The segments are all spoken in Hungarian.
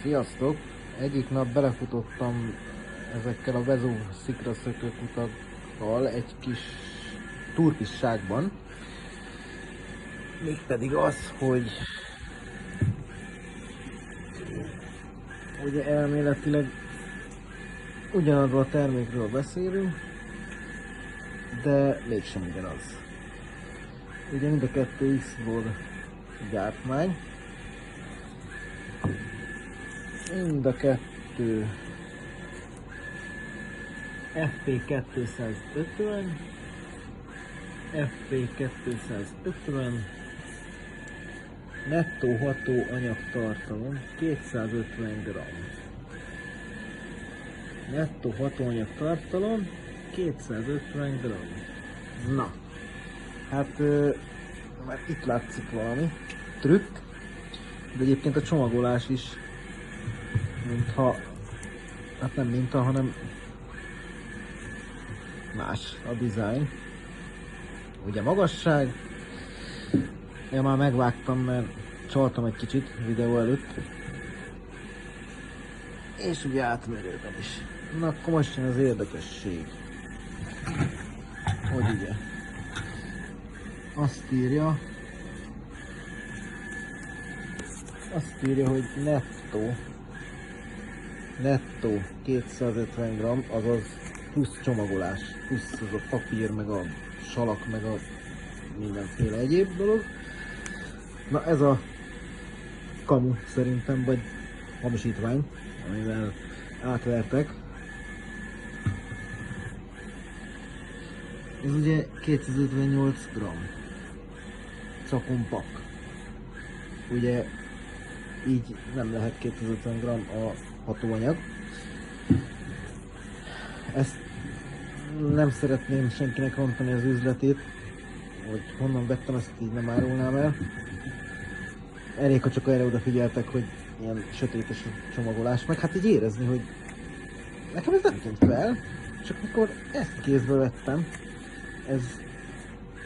Sziasztok! Egyik nap belefutottam ezekkel a Vezúv szikraszökőkutakkal egy kis turpisságban. Mégpedig az, hogy ugye elméletileg ugyanarról a termékről beszélünk, de mégsem ugyanaz. Ugye mind a kettő X-Road gyártmány. Mind a kettő FP250, FP250, nettó hatóanyagtartalom 250 g. Nettó hatóanyagtartalom 250 g. Na, hát már itt látszik valami trükk, de egyébként a csomagolás is mintha, hát nem mintha, hanem más a design. Ugye magasság, én már megvágtam, mert csaltam egy kicsit videó előtt, és ugye átmérőben is. Na akkor most jön az érdekesség, hogy ugye azt írja, hogy nettó 250 g, azaz plusz csomagolás, plusz az a papír, meg a salak, meg a mindenféle egyéb dolog. Na ez a kamu szerintem, vagy hamisítvány, amivel átvertek. Ez ugye 258 g cakumpak. Ugye így nem lehet 250 g a hatóanyag. Ezt nem szeretném senkinek rontani az üzletét, hogy honnan vettem, ezt így nem árulnám el. Elég, ha csak erre odafigyeltek, hogy ilyen sötétes csomagolás, meg hát így érezni, hogy nekem ez nem tűnt fel, csak mikor ezt kézbe vettem,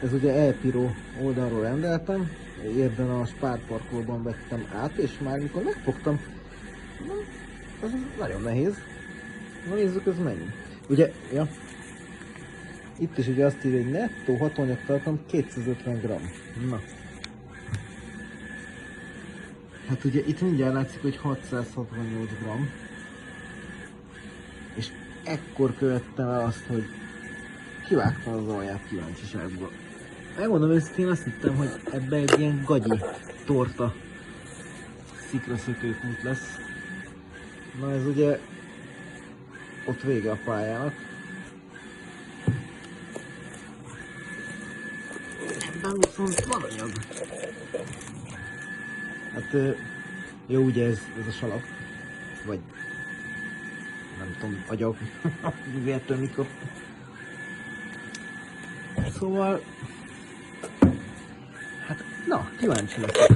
ez ugye Elpiro oldalról rendeltem, érden a Spárparkolban vettem át, és már mikor megfogtam, ez nagyon nehéz. Na nézzük, ez mennyi. Ugye, ja, itt is ugye azt írja, hogy nettó hatóanyagtartalom 250 g. Na. Hát ugye itt mindjárt látszik, hogy 668 g. És ekkor követtem el azt, hogy kivágtam az alját kíváncsiságból. Megmondom őszintén, azt hittem, hogy ebbe egy ilyen gagyi torta szikraszökőkút lesz. Na ez ugye ott vége a pályának. Ebben viszont van anyag. Hát jó, ugye ez a salak, vagy nem tudom, agyag, véletlenül mikor. Szóval, hát na, kíváncsi leszek,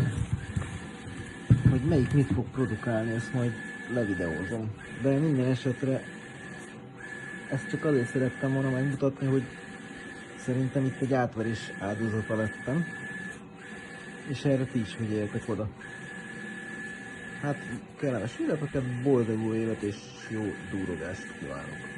hogy melyik mit fog produkálni, ezt majd levideózom. De minden esetre ezt csak azért szerettem volna megmutatni, hogy szerintem itt egy átverés áldozata lettem, és erre ti is figyeljetek oda. Hát kellemes ünnepeket, boldog új évet és jó dúrogást kívánok!